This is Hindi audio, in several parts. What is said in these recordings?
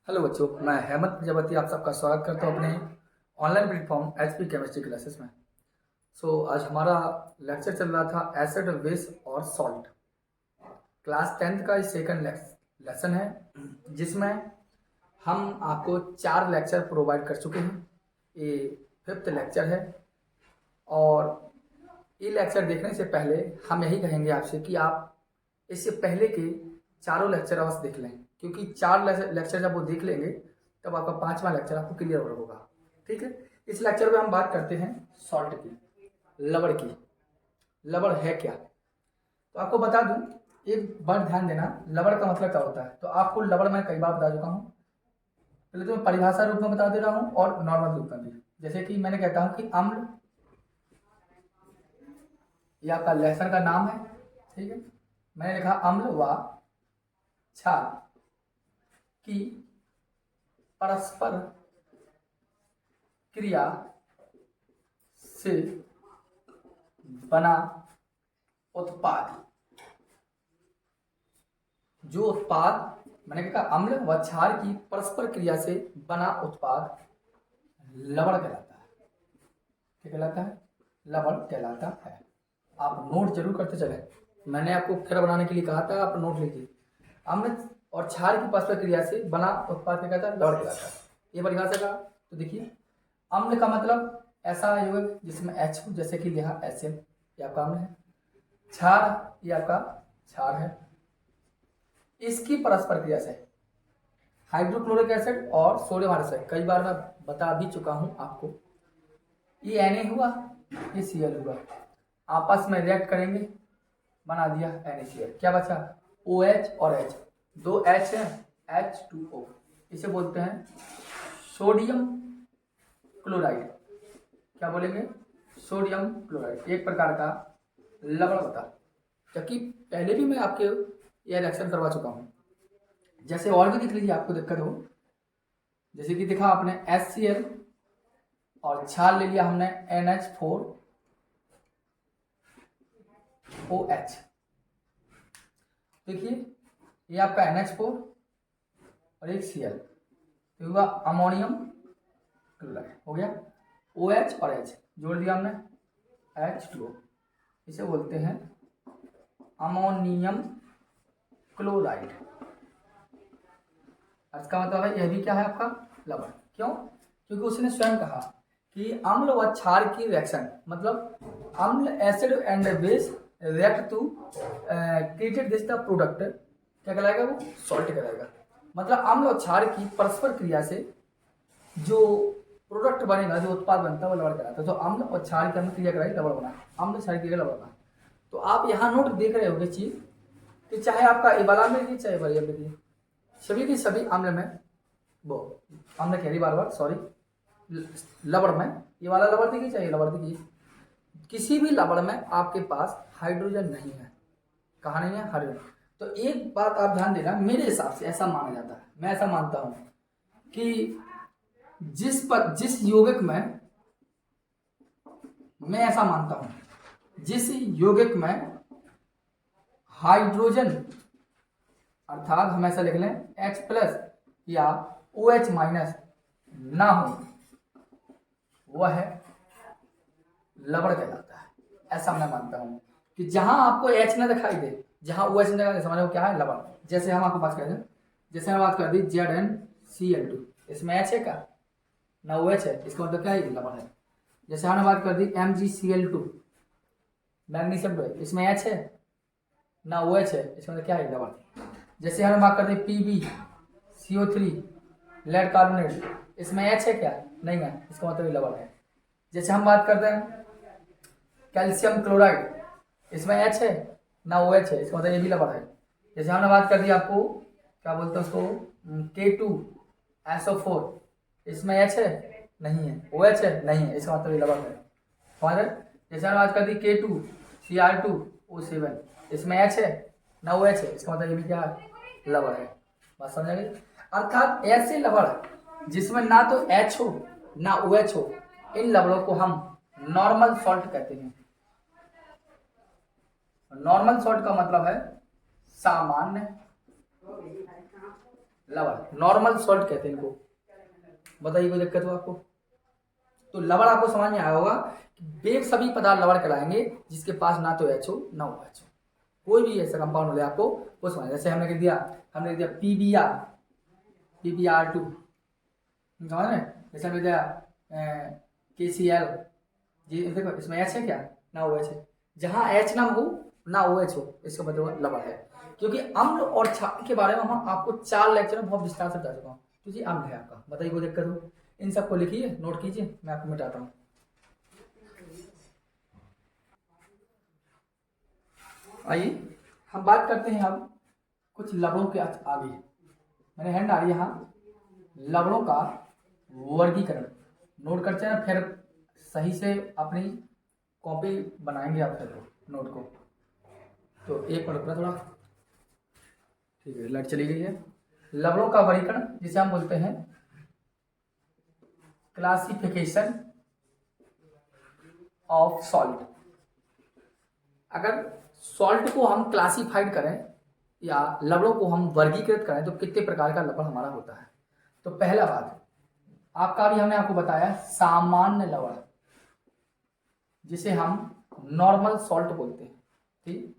हेलो बच्चों, मैं हेमंत प्रजापति आप सबका स्वागत करता हूँ अपने online platform HP chemistry classes में। आज हमारा लेक्चर चल रहा था एसिड बेस और सॉल्ट। क्लास 10th का सेकंड लेसन है जिसमें हम आपको 4 लेक्चर प्रोवाइड कर चुके हैं। ये 5th लेक्चर है और ये लेक्चर देखने से पहले हम यही कहेंगे आपसे कि आप इससे पहले के चारों लेक्चर अवश्य देख लें, क्योंकि 4 लेक्चर जब वो देख लेंगे तब आपका 5वां लेक्चर आपको क्लियर होगा। ठीक है, इस लेक्चर में हम बात करते हैं सॉल्ट की, लवण की। लवण है क्या, तो आपको बता दूं, एक बार ध्यान देना, लवण का मतलब क्या होता है। तो आपको लवण मैं कई बार बता चुका हूँ, पहले तो मैं परिभाषा रूप में बता दे रहा हूँ और नॉर्मल रूप में भी। जैसे कि मैंने कहता हूँ कि अम्ल, ये आपका लेसन का नाम है। ठीक है, मैंने लिखा अम्ल व क्षार की परस्पर क्रिया से बना उत्पाद। जो उत्पाद मैंने कहा अम्ल व क्षार की परस्पर क्रिया से बना उत्पाद लवण कहलाता है। क्या कहलाता है? लवण कहलाता है। आप नोट जरूर करते चले, मैंने आपको फिर बनाने के लिए कहा था, आप नोट लीजिए। अम्ल और क्षार की परस्पर क्रिया से बना उत्पाद क्या कहता है? लवण कहलाता है। ये परिभाषा का तो देखिए, अम्ल का मतलब ऐसा यौगिक जिसमें H हो, जैसे कि लिखा HCl, ये आपका अम्ल है। क्षार, ये आपका क्षार है। इसकी परस्पर क्रिया से हाइड्रोक्लोरिक एसिड और सोडियम हाइड्रोक्साइड, कई बार मैं बता भी चुका हूं आपको, ये Na हुआ, ये Cl हुआ, आपस में रिएक्ट करेंगे, बना दिया NaCl। क्या बचा? OH और H, 2 H है, H2O, इसे बोलते हैं सोडियम क्लोराइड। क्या बोलेंगे? सोडियम क्लोराइड, एक प्रकार का लवण होता है। जबकि पहले भी मैं आपके यह रिएक्शन करवा चुका हूं। जैसे और भी देख लीजिए, आपको दिक्कत हो, जैसे कि देखा आपने HCl और क्षार ले लिया हमने NH4OH, देखिए ये आपका NH4 और एक Cl, तो हुआ अमोनियम क्लोराइड, हो गया। OH और H जोड़ दिया हमने, H2O, इसे बोलते हैं अमोनियम क्लोराइड। इसका मतलब है यह भी क्या है आपका? लवण। क्यों? क्योंकि उसने स्वयं कहा कि अम्ल व क्षार की रिएक्शन, मतलब अम्ल acid and base react to created this the product, क्या कहलाएगा? वो सॉल्ट कहलाएगा। मतलब अम्ल और क्षार की परस्पर क्रिया से जो प्रोडक्ट बनेगा, जो उत्पाद बनता है, वो लवण कहलाता है। तो अम्ल और क्षार की हमने क्रिया कराई, लवण बना। अम्ल क्षार की लवण बना। तो आप यहाँ नोट देख रहे होगे चीज कि चाहे आपका इबाला में लीजिए चाहे बरिया में लीजिए, सभी की सभी अम्ल में, वो अम्ल कह रही बार बार, सॉरी, लवण में, ये वाला लवण देखिए चाहे लवण देखिए, किसी भी लवण में आपके पास हाइड्रोजन नहीं है। कहा नहीं है? हाइड्रोजन। तो एक बात आप ध्यान देना, मेरे हिसाब से ऐसा माना जाता है, मैं ऐसा मानता हूं कि जिस यौगिक में, मैं ऐसा मानता हूं जिस यौगिक में हाइड्रोजन, अर्थात हम ऐसा लिख लें H+ या OH- ना हो, वह लवण कहलाता है। ऐसा मैं मानता हूं कि जहां आपको H ना दिखाई दे, जहां OH ना दिखाई दे, समझो क्या है? लवण। जैसे हम आपको बात कर दें, जैसे हम बात कर दी ZnCl2, इसमें H है क्या? ना OH है, इसका मतलब क्या है? लवण है। जैसे हमने बात कर दी MgCl2, मैग्नीशियम, इसमें H है ना OH है, इसका मतलब क्या है? लवण। जैसे हमने बात कर दी PbCO3 लेड कार्बोनेट, इसमें H है क्या? नहीं है, इसका मतलब लवण है। जैसे हम बात करते हैं कैल्शियम क्लोराइड, इसमें H है ना OH है, इसका मतलब ये भी लवण है। जैसे हमने बात कर दी आपको, क्या बोलते हैं उसको, K2SO4, इसमें H है? नहीं है। OH है? नहीं है, इसका मतलब ये लवण है। समझ? जैसे हमने बात कर दी K2Cr2O7, इसमें H है ना OH है, इसका मतलब ये भी क्या है? लवण है। बात समझ गई? अर्थात ऐसे लवण जिसमें ना तो H हो ना OH हो, इन लवणों को हम नॉर्मल सॉल्ट कहते हैं। नॉर्मल सॉल्ट का मतलब है सामान्य लवण, नॉर्मल सॉल्ट कहते हैं इनको। बताइए कोई दिक्कत हो आपको? तो लवण आपको समझ में आया होगा कि वे सभी पदार्थ लवण कहलाएंगे जिसके पास ना तो एच हो ना ओ एच हो। कोई भी ऐसा कंपाउंड हो आपको वो समझ, जैसे हमने लिख दिया पीबीआर, पीबीआर2, समझ में? जैसे हमने दिया KCl, ये देखो इसमें एच है क्या? ना ओ एच है। जहां एच ना हो ना ओ एच हो, इसका मतलब लवण है। क्योंकि अम्ल और क्षार के बारे में हम आपको 4 लेक्चर में बहुत विस्तार से बता चुका हूँ। तो ये अम्ल है आपका। बताइए कोई दिक्कत हो? इन सबको लिखिए, नोट कीजिए, मैं आपको मिटाता हूँ। आइए हम बात करते हैं अब कुछ लवणों के आगे। मैंने हैंड आ रही है यहाँ, लवणों का वर्गीकरण। नोट करते हैं, फिर सही से अपनी कॉपी बनाएंगे आप फिर नोट को। तो एक मिनट रुकना थोड़ा, ठीक है, लाइट चली गई है। लवणों का वर्गीकरण जिसे हम बोलते हैं क्लासिफिकेशन ऑफ सॉल्ट। अगर सॉल्ट को हम क्लासिफाइड करें या लवणों को हम वर्गीकृत करें तो कितने प्रकार का लवण हमारा होता है। तो पहला बात आपका भी हमने आपको बताया सामान्य लवण, जिसे हम नॉर्मल सॉल्ट बोलते हैं, ठीक।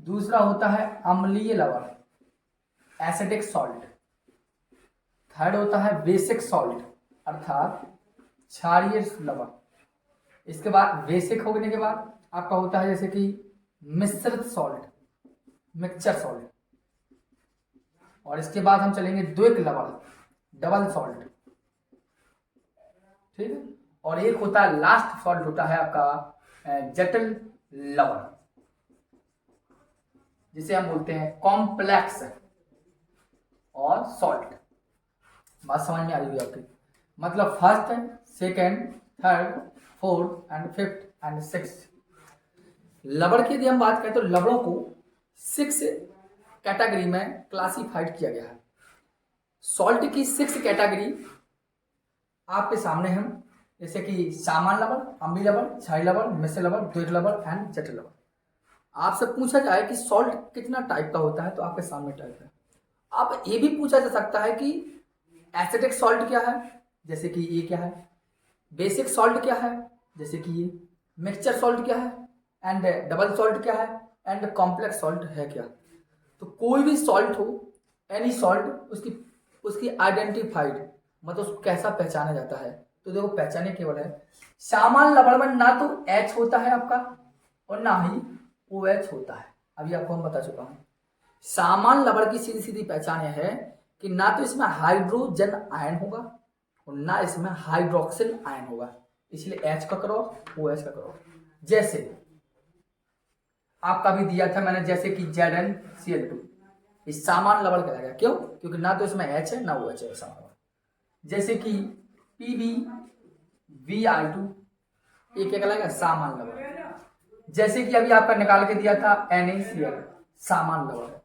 दूसरा होता है अम्लीय लवण, एसिडिक सॉल्ट। थर्ड होता है बेसिक सॉल्ट अर्थात क्षारीय लवण। इसके बाद बेसिक होने के बाद आपका होता है जैसे कि मिश्रित सॉल्ट, मिक्सचर सॉल्ट। और इसके बाद हम चलेंगे द्विक लवण, डबल सॉल्ट, ठीक है। और एक होता है लास्ट सॉल्ट होता है आपका जटिल लवण, जिसे हम बोलते हैं कॉम्प्लेक्स और सॉल्ट। बात समझ में आ रही होगी आपकी? मतलब first, second, third, fourth and fifth and sixth लवण की यदि हम बात करें तो लवणों को 6 कैटेगरी में क्लासिफाइड किया गया है। सॉल्ट की 6 कैटेगरी आपके सामने हम, जैसे कि सामान्य लवण, अम्लीय लवण, क्षारीय लवण, मिश्र लवण, द्विक लवण एंड जटिल लवण। आपसे पूछा जाए कि सॉल्ट कितना टाइप का होता है तो आपके सामने टाइप है। अब ये भी पूछा जा सकता है कि एसिडिक सॉल्ट क्या है, जैसे कि ये क्या है, बेसिक सॉल्ट क्या है, जैसे कि ये, मिक्सचर सॉल्ट क्या है, एंड डबल सॉल्ट क्या है, एंड कॉम्प्लेक्स सॉल्ट है क्या। तो कोई भी सॉल्ट हो, एनी सॉल्ट, उसकी आइडेंटिफाइड मतलब उसको कैसा पहचाना जाता है। तो देखो पहचाने केवल है, सामान्य लवण में ना तो H होता है आपका और ना ही OH होता है। अभी आपको हम बता चुका हूं। सामान्य लवण की सीधी सीधी पहचान यह है कि ना तो इसमें हाइड्रोजन आयन होगा और ना इसमें हाइड्रोक्सिल आयन होगा, इसलिए H का करो, OH का करो। जैसे आपका भी दिया था मैंने, जैसे कि ZnCl2, इस सामान्य लवण कहलाएगा। क्यों? क्योंकि ना तो इसमें H है ना OH है सामान्य। जैसे कि PbVi2, ये क्या कहलाएगा? सामान्य लवण। जैसे कि अभी आपका निकाल के दिया था NaCl, सामान्य लवण है।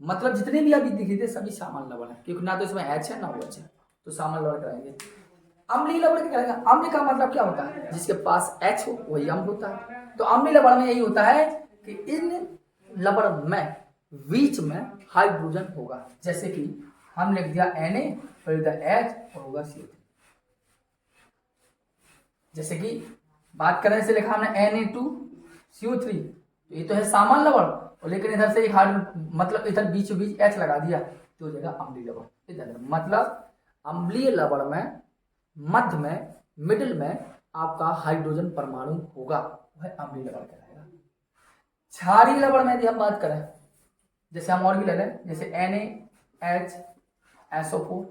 मतलब जितने भी अभी दिखे थे सभी सामान्य लवण है, क्योंकि ना तो इसमें H है ना OH है, तो सामान्य लवण कराएंगे। अम्लीय लवण क्या कहलाएगा? अम्ल का मतलब क्या होता है? जिसके पास H हो वही अम्ल होता है। तो अम्लीय लवण में यही होता है कि इन लवण में बीच में हाइड्रोजन होगा। जैसे कि हम लिख दिया Na और इधर H और होगा CO3। जैसे कि बात करें से लिखा हमने Na2CO3, तो ये तो है सामान्य लवण, और लेकिन इधर से एक मतलब इधर बीच बीच H लगा दिया तो हो जाएगा अम्लीय लवण। इधर मतलब अम्लीय लवण में मध्य में, मिडिल में आपका हाइड्रोजन परमाणु होगा, वह अम्लीय लवण कहलाएगा। क्षारीय लवण में यदि हम बात करें, जैसे हम और भी ले लें, जैसे NaHSO4,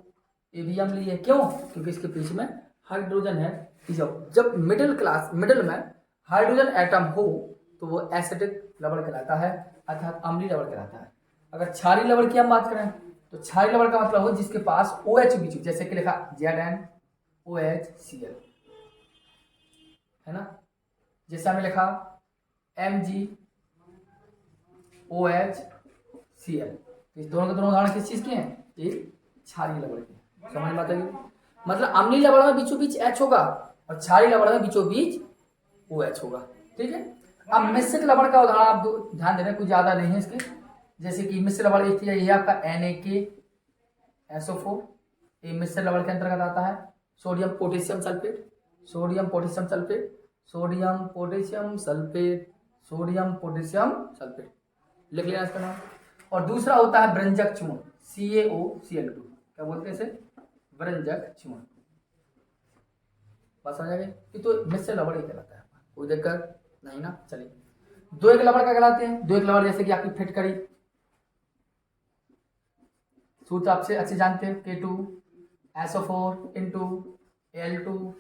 ये भी अम्लीय है। क्यों? क्योंकि इसके पीछे में हाइड्रोजन है। जब मिडिल में हाइड्रोजन एटम हो तो वो एसिडिक लवण कहलाता है, अर्थात अम्लीय लवण कहलाता है। अगर क्षारीय लवण की हम बात करें तो क्षारीय लवण का मतलब हो जिसके पास OH बीच, जैसे कि लिखा ZnOHCl, है ना। जैसे हमने लिखा MgOHCl, इस दोनों के दोनों उदाहरण किस चीज के हैं? ये क्षारीय लवण के। समझ में आता है? मतलब अम्लीय लवण में बीचों बीच H होगा और क्षारीय लवण में बीचों बीच OH होगा, ठीक है। अब मिश्रित लवण का उदाहरण आप ध्यान देना, कुछ ज्यादा नहीं है इसके। जैसे कि मिश्र लवण ये आपका SO4, ये मिश्र लवण के अंतर्गत आता है। Sodium potassium sulphate, sodium potassium sulphate, sodium potassium sulphate, sodium potassium sulphate, लिख लेना इसका नाम। और दूसरा होता है व्यंजक चूर्ण, CaOCl2, क्या बोलते हैं इसे, व्यंजक चूर्ण। बस आ जाएगा, ये तो मिश्र लवण ही कहलाता है, कोई दिक्कत नहीं ना। चलिए, दो एक लवण क्या कहलाते हैं, दो एक लवण जैसे कि आपकी फिटकरी, सूत्र आपसे अच्छे जानते हैं, K2SO4 इंटू Al2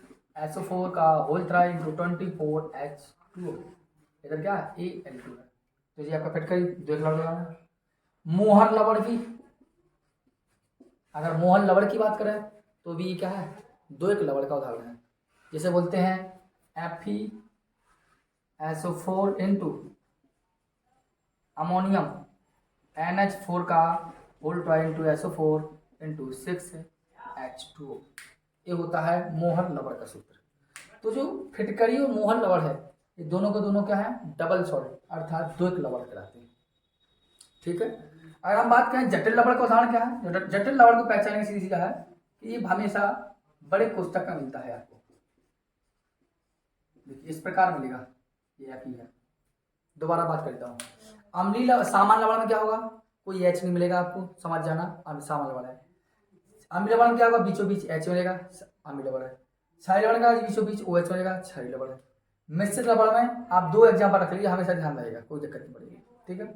SO4 का होल ट्राई इंटू 24H2O, इधर क्या है Al2 है। तो ये आपका फिटकरी दो एक लवण है। मोहर लवण की, अगर मोहन लवण की बात करें तो भी क्या है, दो एक लवण का उदाहरण है। जैसे बोलते हैं FeSO4 इंटू अमोनियम NH4 का whole try into SO4 into 6H2O, ये होता है मोहर लवण का सूत्र। तो जो फिटकरी और मोहर लवण है, ये दोनों के दोनों क्या है, डबल सॉल्ट अर्थात दो एक लवण कहलाते हैं। ठीक है, अगर हम बात करें जटिल लवण का उदाहरण क्या है, जटिल लवण को पहचानने की सीधी सी क्या है कि ये हमेशा बड़े कोष्ठक में मिलता है आपको, देखिए इस प्रकार मिलेगा, ये आप ही है। दोबारा बात करता हूँ, अम्लीय सामान्य लवण में क्या होगा, कोई H नहीं मिलेगा आपको, समझ जाना, सामान्य लवण है। अम्लीय लवण में क्या होगा, बीचों बीच H मिलेगा, अम्लीय लवण है। क्षारीय लवण का बीचों बीच OH मिलेगा, क्षारीय लवण है। मिश्रित लवण में आप दो एग्जाम्पल रख लीजिए, हमेशा ध्यान रहेगा, कोई दिक्कत नहीं पड़ेगी। ठीक है,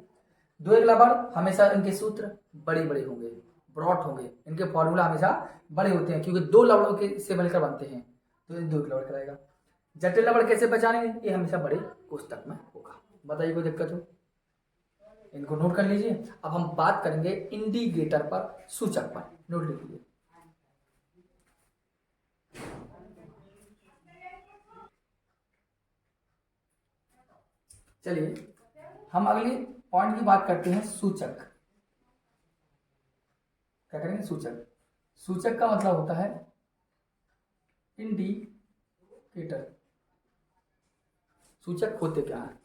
दो एक लवण हमेशा इनके सूत्र बड़े बड़े होंगे, ब्रॉड होंगे, इनके फॉर्मूला हमेशा बड़े होते हैं, क्योंकि दो लवणों के से मिलकर बनते हैं, तो ये दो एक लवण कराएगा। जटिल लवण कैसे पहचानेंगे, ये हमेशा बड़े कोष्ठक में होगा। बताइए कोई दिक्कत हो, इनको नोट कर लीजिए। अब हम बात करेंगे इंडिकेटर पर, सूचक पर, नोट लीजिए। चलिए हम अगले पॉइंट की बात करते हैं, सूचक। क्या करेंगे, सूचक। सूचक का मतलब होता है इंडिकेटर। सूचक होते क्या है,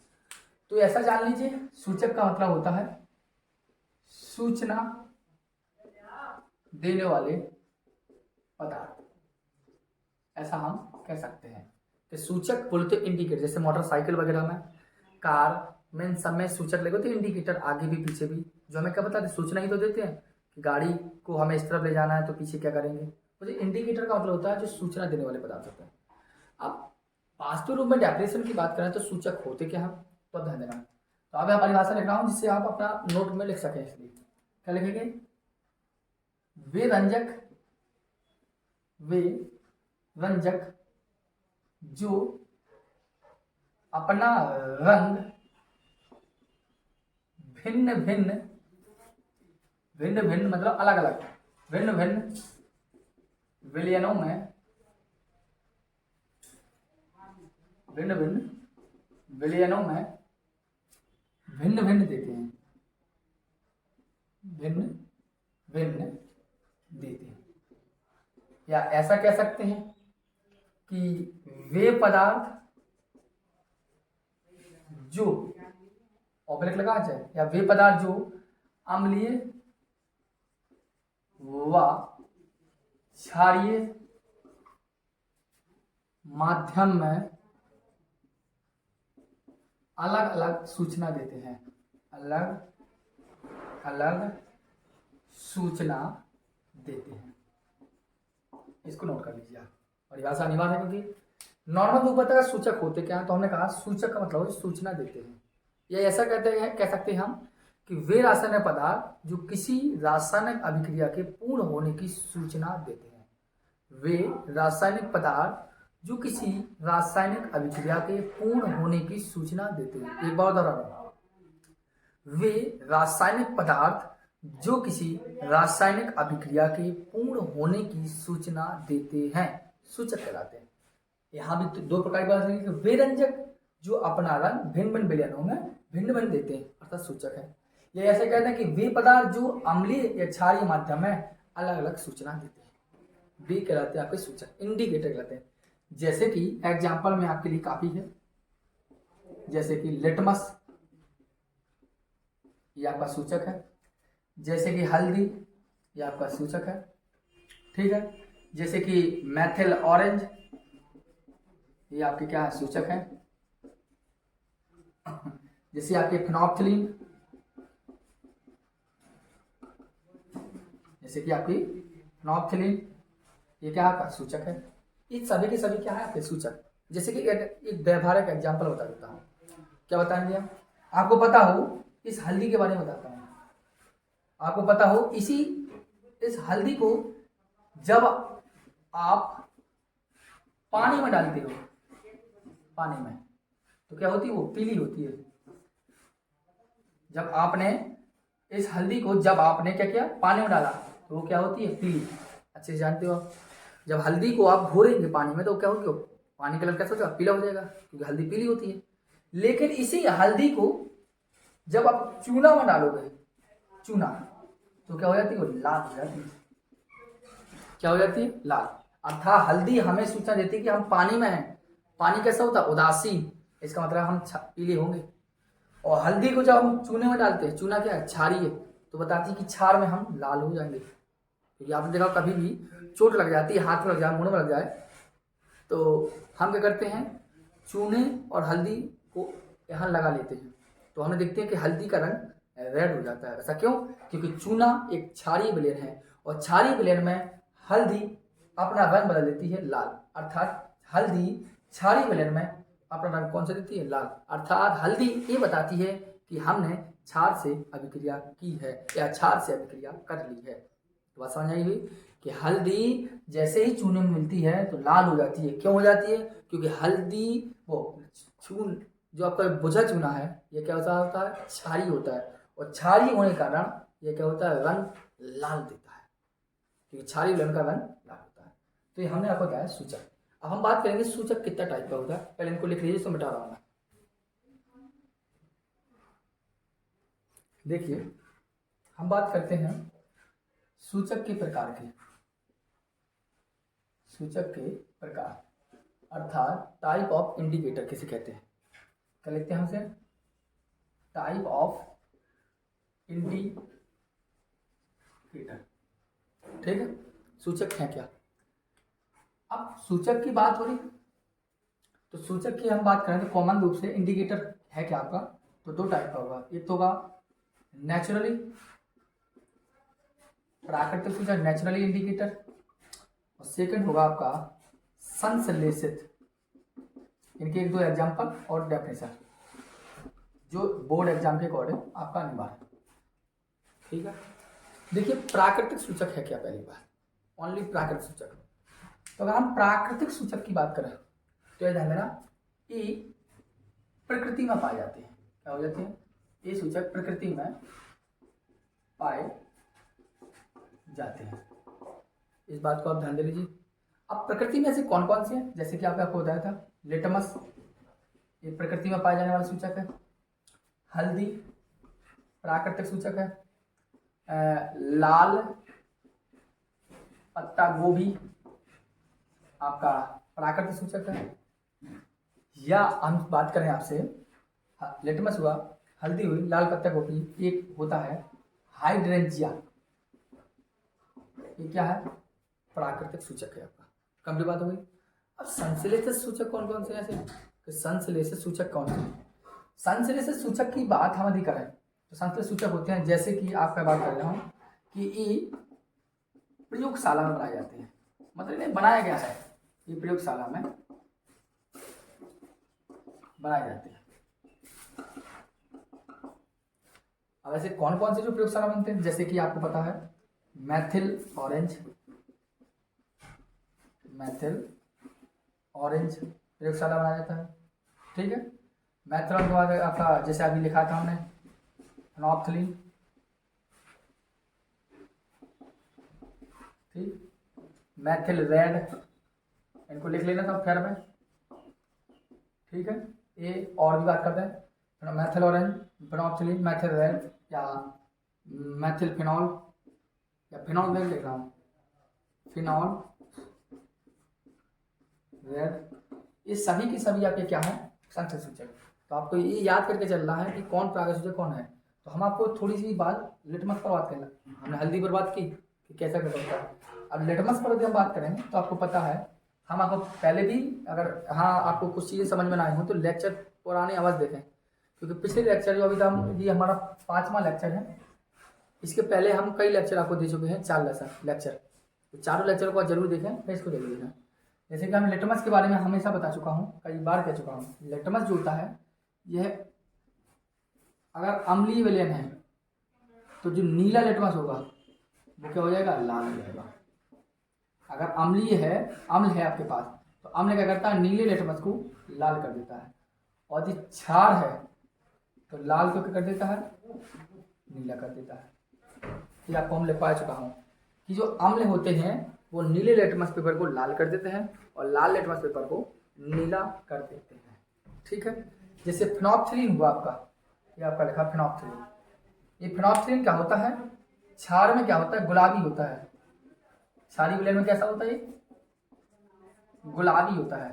तो ऐसा जान लीजिए, सूचक का मतलब होता है सूचना देने वाले पदार्थ, ऐसा हम कह सकते हैं कि सूचक बोलते इंडिकेटर। जैसे मोटरसाइकिल वगैरह में, कार में, इन सब में सूचक लगे होते हैं, इंडिकेटर, आगे भी पीछे भी, जो हमें क्या बताते हैं, सूचना ही तो देते हैं कि गाड़ी को हमें इस तरफ ले जाना है तो पीछे क्या करेंगे। तो इंडिकेटर का मतलब होता है जो सूचना देने वाले पदार्थ होते हैं। अब वास्तविक रूप में डेफिनेशन की बात करें तो सूचक होते क्या हैं, तो ध्यान देना। तो अब मैं परिभाषा लिख रहा हूं जिससे आप अपना नोट में लिख सकें, इसलिए क्या लिखेंगे, वे रंजक जो अपना रंग भिन्न भिन्न मतलब अलग अलग, भिन्न भिन्न विलयनों में, भिन्न भिन्न विलयनों में भिन्न भिन्न देते हैं, भिन्न भिन्न देते हैं। या ऐसा कह सकते हैं कि वे पदार्थ जो ऑब्लिक लगा जाए, या वे पदार्थ जो अम्लीय व क्षारीय माध्यम में अलग अलग सूचना देते हैं, अलग अलग सूचना देते हैं। इसको नोट कर लीजिए आप, परिभाषा अनिवार्य है, क्योंकि नॉर्मल रूप का सूचक होते क्या है, तो हमने कहा सूचक का मतलब सूचना देते हैं। या ऐसा कहते हैं, कह सकते हैं हम कि वे रासायनिक पदार्थ जो किसी रासायनिक अभिक्रिया के पूर्ण होने की सूचना देते हैं, वे रासायनिक पदार्थ जो किसी रासायनिक अभिक्रिया के पूर्ण होने की सूचना देते हैं। एक बार दोहराऊं, वे रासायनिक पदार्थ जो किसी रासायनिक अभिक्रिया के पूर्ण होने की सूचना देते हैं, सूचक कहलाते हैं। यहाँ भी दो प्रकार की बात है, वे रंजक जो अपना रंग भिन्न भिन्न विलयनों में भिन्न भिन्न देते हैं, अर्थात सूचक है। ये ऐसे कहते हैं कि वे पदार्थ जो अम्लीय या क्षारीय माध्यम में अलग अलग सूचना देते हैं, वे कहलाते हैं आपके सूचक, इंडिकेटर कहलाते हैं। जैसे कि एग्जाम्पल में आपके लिए काफी है, जैसे कि लिटमस, ये आपका सूचक है। जैसे कि हल्दी, ये आपका सूचक है। ठीक है, जैसे कि मैथिल ऑरेंज, ये आपके क्या है, सूचक है। जैसे आपके फिनोप्थिलीन, जैसे कि आपकी फिनोप्थिलीन, ये क्या आपका सूचक है। ये सभी के सभी क्या है आपके सूचक। जैसे कि एक व्यवहारिक एग्जाम्पल बता देता हूँ। क्या बताएंगे हम? आपको पता हो, इस हल्दी के बारे में बताता हूँ। आपको पता हो, इस हल्दी को जब आप पानी में डालते हो, पानी में, तो क्या होती है, वो पीली होती है। जब आपने इस हल्दी को जब आपने क्या किया, पानी में डाला, तो वो क्या होती है, पीली। अच्छे से जानते हो आप। जब हल्दी को आप घोरेंगे पानी में तो क्या होगी, पानी कलर कैसा हो जाएगा, पीला हो जाएगा, क्योंकि हल्दी पीली होती है। लेकिन इसी हल्दी को जब आप चूना में डालोगे, चूना, तो क्या हो जाती है, वो लाल हो जाती है। क्या हो जाती है, लाल। अर्थात हल्दी हमें सूचना देती है कि हम पानी में हैं। पानी कैसा होता है, उदासीन, इसका मतलब हम पीले होंगे। और हल्दी को जब हम चूने में डालते हैं, चूना क्या है, क्षारीय है, तो बताती है कि क्षार में हम लाल हो जाएंगे। क्योंकि आपने देखा कभी भी चोट लग जाती है, हाथ में लग जाए, मुंह में लग जाए, तो हम क्या करते हैं, चूने और हल्दी को यहाँ लगा लेते हैं, तो हमें देखते हैं कि हल्दी का रंग रेड हो जाता है। ऐसा क्यों? क्योंकि चूना एक क्षारीय विलयन है, और क्षारीय विलयन में हल्दी अपना रंग बदल देती है लाल। अर्थात हल्दी क्षारीय विलयन में अपना रंग कौन सा देती है, लाल। अर्थात हल्दी ये बताती है कि हमने क्षार से अभिक्रिया की है या क्षार से अभिक्रिया कर ली है। तो बात समझ आई हुई कि हल्दी जैसे ही चूने में मिलती है तो लाल हो जाती है। क्यों हो जाती है? क्योंकि हल्दी वो चून जो आपका बुझा चूना है, ये क्या होता है, क्षारीय होता है, और क्षारीय होने के कारण ये क्या होता है, रंग लाल देता है, क्योंकि क्षारीय विलयन का रंग लाल होता है। तो ये हमने आपको क्या है, सूचक। अब हम बात करेंगे सूचक कितना टाइप का होता है। पहले इनको लिख लीजिए, तो मिटा रहा हूं मैं। देखिए, हम बात करते हैं सूचक के प्रकार की। सूचक के प्रकार अर्थात टाइप ऑफ इंडिकेटर किसे कहते हैं। क्या लिखते हैं हमसे, टाइप ऑफ इंडिकेटर। ठीक है, सूचक है क्या। अब सूचक की बात हो रही, तो सूचक की हम बात करें तो कॉमन रूप से इंडिकेटर है क्या आपका, तो दो टाइप का होगा। एक तो होगा नेचुरली, प्राकृतिक सूचक नेचुरली इंडिकेटर, और सेकंड होगा आपका संश्लेषित। इनके एक दो एग्जांपल और डेफिनेशन जो बोर्ड एग्जाम के अकॉर्डिंग आपका अनिवार्य। ठीक है, देखिए प्राकृतिक सूचक है क्या, पहली बात ओनली प्राकृतिक सूचक। तो अगर हम प्राकृतिक सूचक की बात करें तो यह ध्यान देना, ये प्रकृति में पाए जाते हैं। क्या हो जाते हैं, ये सूचक प्रकृति में पाए जाते हैं। इस बात को आप ध्यान दे लीजिए। अब प्रकृति में ऐसे कौन कौन से हैं, जैसे कि आपको बताया था लिटमस, ये प्रकृति में पाए जाने वाला सूचक है। हल्दी प्राकृतिक सूचक है। लाल पत्ता गोभी आपका प्राकृतिक सूचक है। या हम बात करें आपसे, लिटमस हुआ, हल्दी हुई, लाल पत्ता गोभी, एक होता है हाइड्रेंजिया, ये क्या है, प्राकृतिक सूचक है आपका। कंप्लीट बात हो गई। अब संश्लेषित सूचक कौन कौन से ऐसे, संश्लेषित सूचक कौन से। संश्लेषित सूचक की बात हम यदि करें तो संश्लेषित सूचक होते हैं, जैसे कि आपका बात कर रहा हूँ कि ये प्रयोगशाला में बनाए जाते हैं, मतलब इन्हें बनाया गया है, ये प्रयोगशाला में बनाए जाते हैं। अब ऐसे कौन कौन से जो प्रयोगशाला बनते हैं, जैसे कि आपको पता है मैथिल ऑरेंज, मैथिल ऑरेंज प्रयोगशाला बनाया जाता है। ठीक है, मैथिल के बाद आपका जैसे अभी लिखा था हमने फिनोप्थिलीन, ठीक, मैथिल रेड, इनको लिख लेना था फिर में। ठीक है, ये और भी बात करते हैं, Maithil orange, phenolphthalein, Maithil red, या मैथिल फिनॉल, या फिनॉल में लिख रहा हूँ, फिनॉल रेड, ये सभी की सभी आपके क्या है, संश्लेषित सूचक। तो आपको ये याद करके चलना है कि कौन प्राकृतिक सूचक कौन है। तो हम आपको थोड़ी सी बात लिटमस पर बात करना, हमने हल्दी पर बात की कि कि कैसा कैसा होता है। अब लिटमस पर यदि हम बात करें तो आपको पता है, हम आपको पहले भी, अगर हाँ आपको कुछ चीज़ें समझ में ना आई हो तो लेक्चर पुराने आवाज़ देखें, क्योंकि पिछले लेक्चर जो अभी था ये हमारा 5वां लेक्चर है। इसके पहले हम कई लेक्चर आपको दे चुके हैं, 4 लेक्चर, तो चारों लेक्चर को आप जरूर देखें, फिर इसको जरूर देखें। जैसे कि हम लिटमस के बारे में हमेशा बता चुका हूँ, कई बार कह चुका हूँ, लिटमस जो होता है यह अगर अम्लीय विलयन है तो जो नीला लिटमस होगा वो क्या हो जाएगा, लाल हो जाएगा। अगर अम्लीय है, अम्ल है आपके पास, तो अम्ल क्या करता है, नीले लिटमस को लाल कर देता है। और जो क्षार है तो लाल को क्या कर देता है, नीला कर देता है। ये आपको हम लिख पा चुका हूँ कि जो अम्ल होते हैं वो नीले लिटमस पेपर को लाल कर देते हैं और लाल लिटमस पेपर को नीला कर देते हैं। ठीक है, जैसे फिनोप्थलीन हुआ आपका, ये आपका लिखा फिनोप्थलीन। ये फिनोप्थलीन क्या होता है, क्षार में क्या होता है, गुलाबी होता है। क्षारीय विलयन में कैसा होता है, ये गुलाबी होता है।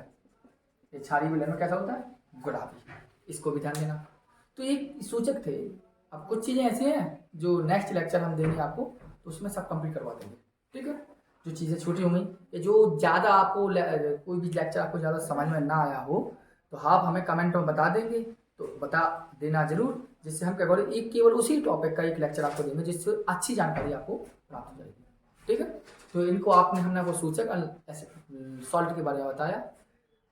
ये क्षारीय विलयन में कैसा होता है, गुलाबी। इसको भी ध्यान देना। तो ये सूचक थे। अब कुछ चीज़ें ऐसी हैं जो नेक्स्ट लेक्चर हम देंगे आपको, तो उसमें सब कंप्लीट करवा देंगे। ठीक है, जो चीज़ें छोटी होंगी या जो ज़्यादा आपको कोई भी लेक्चर आपको ज़्यादा समझ में ना आया हो तो आप हमें कमेंट में बता देंगे, तो बता देना जरूर, जिससे हम क्या करें, एक केवल उसी टॉपिक का एक लेक्चर आपको देंगे जिससे अच्छी जानकारी आपको प्राप्त हो जाएगी। ठीक है, तो इनको हमने वो सूचक ऐसे सॉल्ट के बारे में बताया,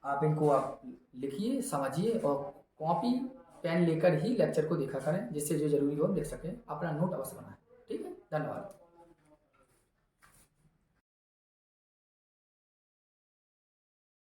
आप इनको आप लिखिए, समझिए और कॉपी पेन लेकर ही लेक्चर को देखा करें, जिससे जो जरूरी हो देख सकें, अपना नोट अवश्य बनाएं। ठीक है, धन्यवाद।